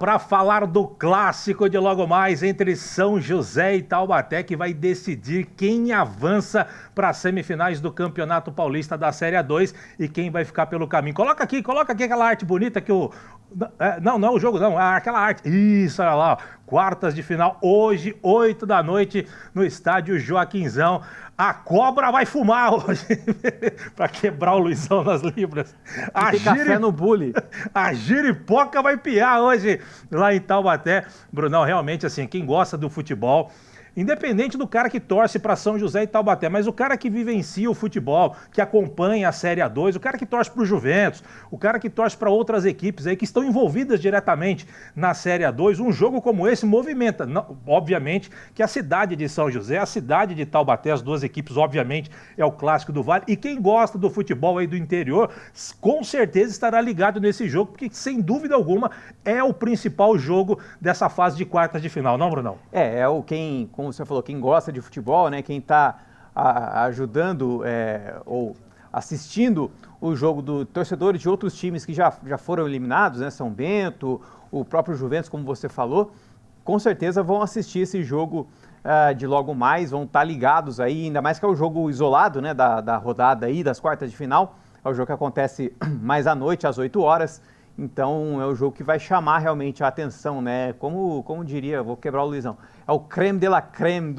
para falar do clássico de logo mais entre São José e Taubaté, que vai decidir quem avança para as semifinais do Campeonato Paulista da Série A2 e quem vai ficar pelo caminho. Coloca aqui aquela arte bonita que o... Não é o jogo não, é aquela arte. Isso, olha lá, ó. Quartas de final, hoje, 8 da noite, no estádio Joaquinzão. A cobra vai fumar hoje, para quebrar o Luizão nas libras. Café no bule. A giripoca vai piar hoje lá em Taubaté. Brunão, realmente assim, quem gosta do futebol, independente do cara que torce para São José e Taubaté, mas o cara que vivencia o futebol, que acompanha a Série A2, o cara que torce para o Juventus, o cara que torce para outras equipes aí que estão envolvidas diretamente na Série A2, um jogo como esse movimenta. Não, obviamente que a cidade de São José, a cidade de Taubaté, as duas equipes, obviamente, é o clássico do Vale. E quem gosta do futebol aí do interior, com certeza estará ligado nesse jogo, porque sem dúvida alguma é o principal jogo dessa fase de quartas de final, não, Brunão? Como você falou, quem gosta de futebol, né, quem está ajudando ou assistindo o jogo do torcedores de outros times que já foram eliminados, né, São Bento, o próprio Juventus, como você falou, com certeza vão assistir esse jogo de logo mais, vão estar ligados aí, ainda mais que é o jogo isolado, né, da rodada aí, das quartas de final, é o jogo que acontece mais à noite, às 8 horas, então é o jogo que vai chamar realmente a atenção, né? Como diria, vou quebrar o Luizão, é o creme de la creme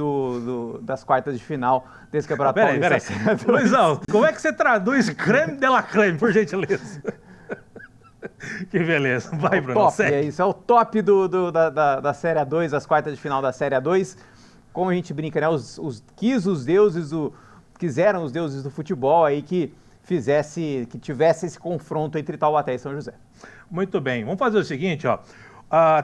das quartas de final desse Campeonato Paulista. Peraí. Luizão, como é que você traduz creme de la creme, por gentileza? Que beleza, vai, Bruno. Top, isso é o top da Série A2, das quartas de final da Série A2. Como a gente brinca, né? Quiseram os deuses do futebol aí que tivesse esse confronto entre Taubaté e São José. Muito bem, vamos fazer o seguinte, ó.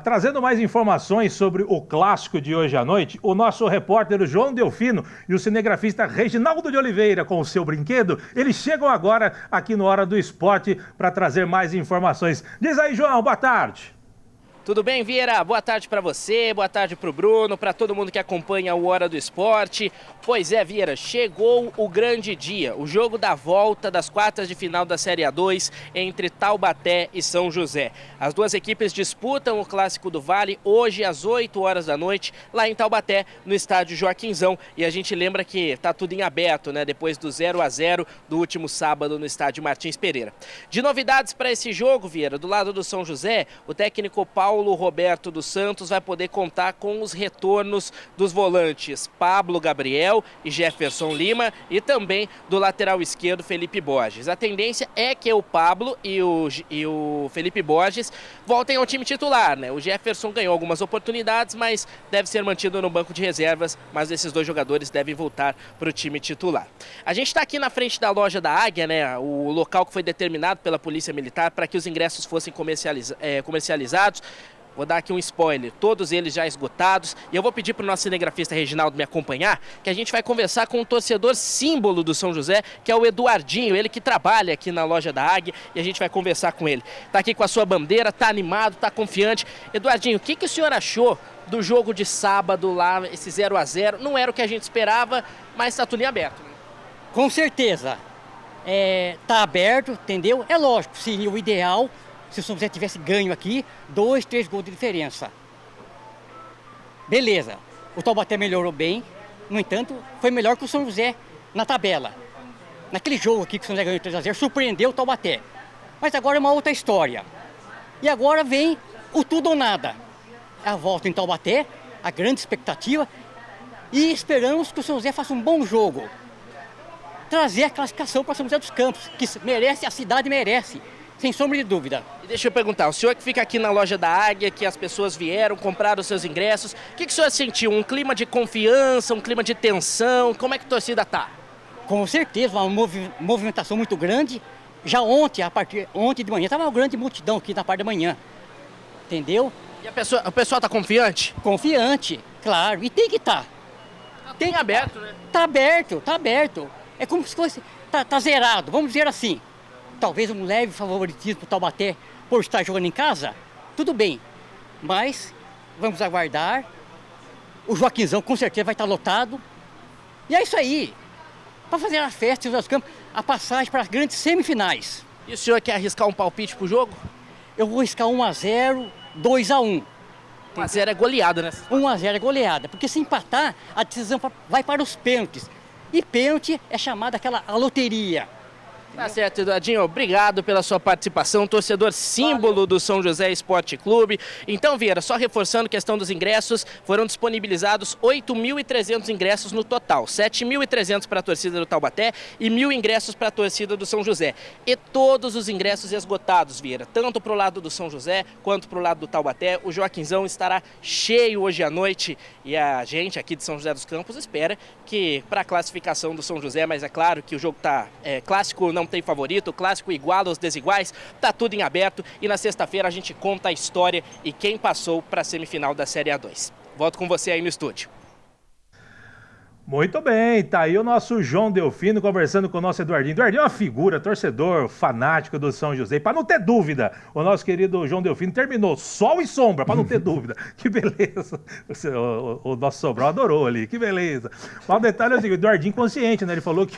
Trazendo mais informações sobre o clássico de hoje à noite, o nosso repórter João Delfino e o cinegrafista Reginaldo de Oliveira, com o seu brinquedo, eles chegam agora aqui no Hora do Esporte para trazer mais informações. Diz aí, João, boa tarde. Tudo bem, Vieira? Boa tarde para você, boa tarde para o Bruno, para todo mundo que acompanha o Hora do Esporte. Pois é, Vieira, chegou o grande dia, o jogo da volta das quartas de final da Série A2 entre Taubaté e São José. As duas equipes disputam o Clássico do Vale hoje às 8 horas da noite, lá em Taubaté, no estádio Joaquinzão. E a gente lembra que tá tudo em aberto, né? Depois do 0-0 do último sábado no estádio Martins Pereira. De novidades para esse jogo, Vieira, do lado do São José, o técnico Paulo Roberto dos Santos vai poder contar com os retornos dos volantes Pablo Gabriel e Jefferson Lima e também do lateral esquerdo Felipe Borges. A tendência é que o Pablo e o Felipe Borges voltem ao time titular, né? O Jefferson ganhou algumas oportunidades, mas deve ser mantido no banco de reservas, mas esses dois jogadores devem voltar para o time titular. A gente está aqui na frente da loja da Águia, né? O local que foi determinado pela Polícia Militar para que os ingressos fossem comercializados. Vou dar aqui um spoiler, todos eles já esgotados. E eu vou pedir para o nosso cinegrafista Reginaldo me acompanhar, que a gente vai conversar com um torcedor símbolo do São José, que é o Eduardinho, ele que trabalha aqui na loja da Águia, e a gente vai conversar com ele. Está aqui com a sua bandeira, está animado, está confiante. Eduardinho, o que o senhor achou do jogo de sábado lá, esse 0-0? Não era o que a gente esperava, mas está tudo em aberto, né? Com certeza. Tá aberto, entendeu? É lógico, seria o ideal se o São José tivesse ganho aqui, 2, 3 gols de diferença. Beleza, o Taubaté melhorou bem, no entanto, foi melhor que o São José na tabela. Naquele jogo aqui que o São José ganhou 3-0, surpreendeu o Taubaté. Mas agora é uma outra história. E agora vem o tudo ou nada. A volta em Taubaté, a grande expectativa, e esperamos que o São José faça um bom jogo. Trazer a classificação para São José dos Campos, que merece, a cidade merece. Sem sombra de dúvida. E deixa eu perguntar, o senhor que fica aqui na loja da Águia, que as pessoas vieram, compraram os seus ingressos, o que o senhor sentiu? Um clima de confiança, um clima de tensão? Como é que a torcida tá? Com certeza, uma movimentação muito grande. Já ontem de manhã, estava uma grande multidão aqui na parte da manhã. Entendeu? E o pessoal tá confiante? Confiante, claro. E tem que estar. Tem aberto, né? Tá aberto. É como se fosse, tá zerado, vamos dizer assim. Talvez um leve favoritismo para o Taubaté por estar jogando em casa, tudo bem. Mas vamos aguardar. O Joaquinzão com certeza vai estar lotado. E é isso aí. Para fazer a festa em São José dos Campos, a passagem para as grandes semifinais. E o senhor quer arriscar um palpite pro jogo? Eu vou arriscar 1-0 2-1. 1-0 é goleada, né? 1-0 é goleada, porque se empatar, a decisão vai para os pênaltis. E pênalti é chamada a loteria. Tá certo, Eduardinho. Obrigado pela sua participação. Torcedor símbolo do São José Esporte Clube. Então, Vieira, só reforçando a questão dos ingressos, foram disponibilizados 8.300 ingressos no total. 7.300 para a torcida do Taubaté e 1.000 ingressos para a torcida do São José. E todos os ingressos esgotados, Vieira, tanto para o lado do São José quanto para o lado do Taubaté. O Joaquinzão estará cheio hoje à noite e a gente aqui de São José dos Campos espera que para a classificação do São José, mas é claro que o jogo está clássico, não tem favorito, clássico igual aos desiguais, tá tudo em aberto e na sexta-feira a gente conta a história e quem passou para a semifinal da Série A2. Volto com você aí no estúdio. Muito bem, tá aí o nosso João Delfino conversando com o nosso Eduardinho. Eduardinho é uma figura, torcedor, fanático do São José. E para não ter dúvida, o nosso querido João Delfino terminou sol e sombra, para não ter dúvida. Que beleza. O nosso Sobral adorou ali, que beleza. Mas o detalhe é o seguinte, o Eduardinho consciente, né? Ele falou que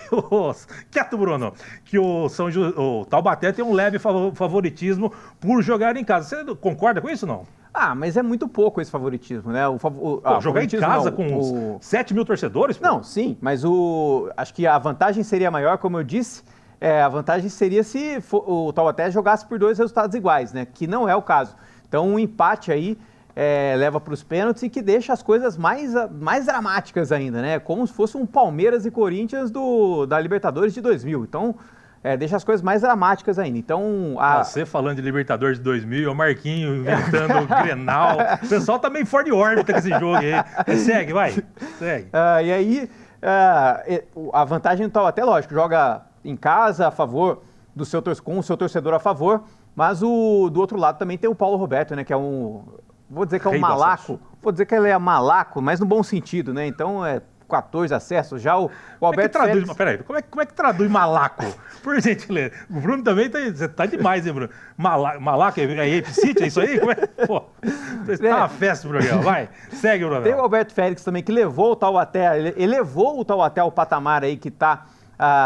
quieto, Bruno, que o Taubaté tem um leve favoritismo por jogar em casa. Você concorda com isso, não? Ah, mas é muito pouco esse favoritismo, né? Jogar em casa com 7 mil torcedores? Pô. Não, sim, mas acho que a vantagem seria maior, como eu disse, a vantagem seria se o Taubaté jogasse por 2 resultados iguais, né? Que não é o caso. Então, um empate aí leva para os pênaltis e que deixa as coisas mais dramáticas ainda, né? Como se fosse um Palmeiras e Corinthians da Libertadores de 2000. Então, deixa as coisas mais dramáticas ainda. Então, Você falando de Libertadores de 2000, o Marquinho inventando o Grenal. O pessoal tá meio fora de órbita com esse jogo aí. Segue, vai. Segue. E aí, a vantagem do Taubaté, lógico, joga em casa a favor com o seu torcedor a favor, mas do outro lado também tem o Paulo Roberto, né, que é vou dizer que é um malaco. Vou dizer que ele é malaco, mas no bom sentido, né? Então, 14 acessos, já o Alberto Félix... Peraí, como é que traduz malaco? Por gentileza. O Bruno também você tá demais, hein, Bruno? Malaco é Ape City, é isso aí? Pô, tá uma festa o programa, vai, segue, Bruno. Tem o Alberto Félix também, que levou o Taubaté, ele levou o Taubaté ao patamar aí que tá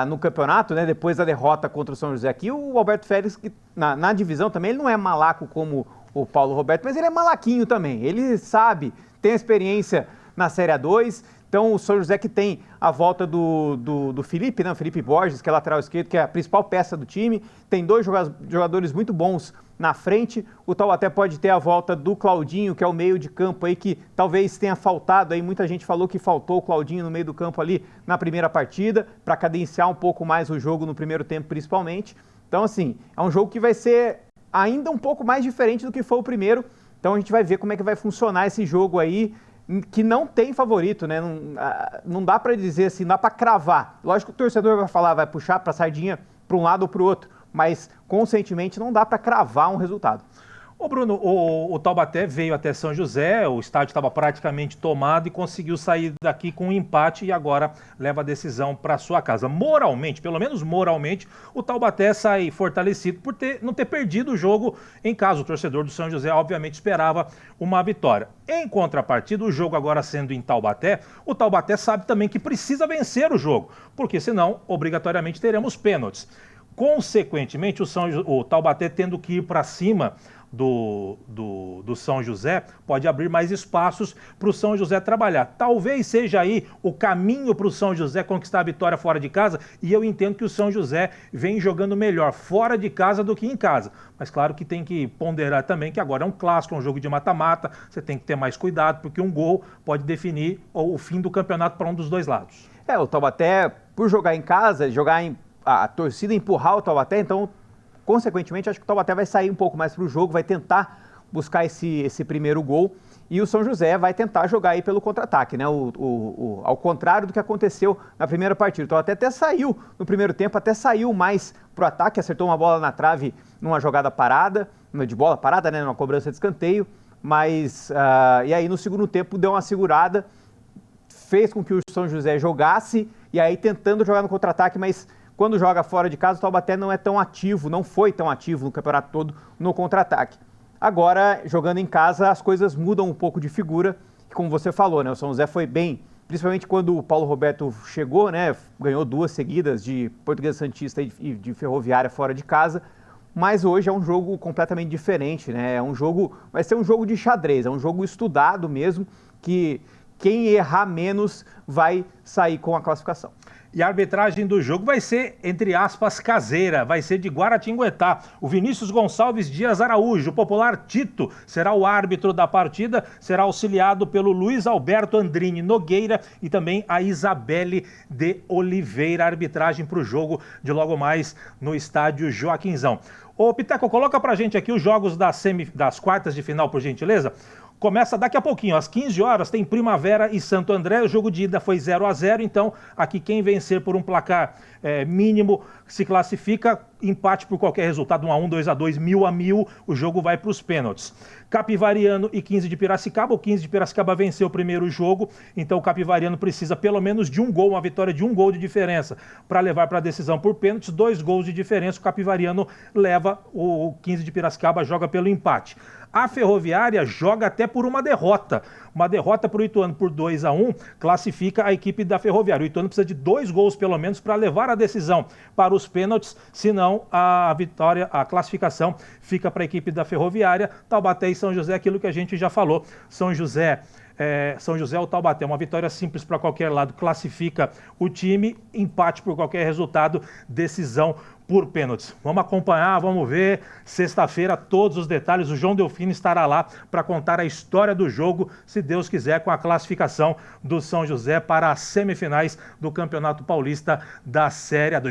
no campeonato, né, depois da derrota contra o São José aqui. O Alberto Félix, que na divisão também, ele não é malaco como o Paulo Roberto, mas ele é malaquinho também. Ele sabe, tem experiência na Série A2. Então, o São José que tem a volta do Felipe, né? O Felipe Borges, que é lateral esquerdo, que é a principal peça do time. Tem 2 jogadores muito bons na frente. O Taubaté pode ter a volta do Claudinho, que é o meio de campo aí, que talvez tenha faltado. Aí muita gente falou que faltou o Claudinho no meio do campo ali na primeira partida, para cadenciar um pouco mais o jogo no primeiro tempo, principalmente. Então, assim, é um jogo que vai ser ainda um pouco mais diferente do que foi o primeiro. Então, a gente vai ver como é que vai funcionar esse jogo aí, que não tem favorito, né? Não dá para dizer assim, não dá para cravar. Lógico que o torcedor vai falar, vai puxar para a sardinha para um lado ou para o outro, mas conscientemente não dá para cravar um resultado. Ô Bruno, o Taubaté veio até São José, o estádio estava praticamente tomado e conseguiu sair daqui com um empate e agora leva a decisão para sua casa. Moralmente, pelo menos moralmente, o Taubaté sai fortalecido por não ter perdido o jogo em casa. O torcedor do São José obviamente esperava uma vitória. Em contrapartida, o jogo agora sendo em Taubaté, o Taubaté sabe também que precisa vencer o jogo, porque senão, obrigatoriamente, teremos pênaltis. Consequentemente, o Taubaté tendo que ir para cima do São José, pode abrir mais espaços para o São José trabalhar. Talvez seja aí o caminho para o São José conquistar a vitória fora de casa, e eu entendo que o São José vem jogando melhor fora de casa do que em casa. Mas claro que tem que ponderar também que agora é um clássico, é um jogo de mata-mata, você tem que ter mais cuidado, porque um gol pode definir o fim do campeonato para um dos dois lados. O Taubaté, por jogar em casa, a torcida empurrar o Taubaté, então consequentemente, acho que o Taubaté vai sair um pouco mais para o jogo, vai tentar buscar esse primeiro gol, e o São José vai tentar jogar aí pelo contra-ataque, né? Ao contrário do que aconteceu na primeira partida. O Taubaté até saiu no primeiro tempo, até saiu mais para o ataque, acertou uma bola na trave numa jogada parada, de bola parada, né? Numa cobrança de escanteio, mas e aí no segundo tempo deu uma segurada, fez com que o São José jogasse, e aí tentando jogar no contra-ataque, mas quando joga fora de casa, o Taubaté não é tão ativo, não foi tão ativo no campeonato todo no contra-ataque. Agora, jogando em casa, as coisas mudam um pouco de figura, como você falou, né? O São José foi bem, principalmente quando o Paulo Roberto chegou, né? Ganhou 2 seguidas de Portuguesa Santista e de Ferroviária fora de casa. mas hoje é um jogo completamente diferente, né? Vai ser um jogo de xadrez, é um jogo estudado mesmo, que quem errar menos vai sair com a classificação. E a arbitragem do jogo vai ser, entre aspas, caseira, vai ser de Guaratinguetá. O Vinícius Gonçalves Dias Araújo, o popular Tito, será o árbitro da partida, será auxiliado pelo Luiz Alberto Andrini Nogueira e também a Isabelle de Oliveira. A arbitragem para o jogo de logo mais no estádio Joaquinzão. Ô Piteco, coloca pra gente aqui os jogos das quartas de final, por gentileza. Começa daqui a pouquinho, às 15 horas, tem Primavera e Santo André. O jogo de ida foi 0-0, então aqui quem vencer por um placar mínimo se classifica. Empate por qualquer resultado, 1-1, 2-2, 1000-1000, o jogo vai para os pênaltis. Capivariano e 15 de Piracicaba. O 15 de Piracicaba venceu o primeiro jogo, então o Capivariano precisa pelo menos de um gol, uma vitória de um gol de diferença para levar para a decisão por pênaltis. 2 gols de diferença, o Capivariano leva, o 15 de Piracicaba joga pelo empate. A Ferroviária joga até por uma derrota. Uma derrota para o Ituano por 2-1 classifica a equipe da Ferroviária. O Ituano precisa de 2 gols pelo menos para levar a decisão para os pênaltis, senão a vitória, a classificação fica para a equipe da Ferroviária. Taubaté e São José, aquilo que a gente já falou. São José ou Taubaté, uma vitória simples para qualquer lado, classifica o time, empate por qualquer resultado, decisão por pênaltis. Vamos acompanhar, vamos ver. Sexta-feira, todos os detalhes. O João Delfino estará lá para contar a história do jogo, se Deus quiser, com a classificação do São José para as semifinais do Campeonato Paulista da Série A2.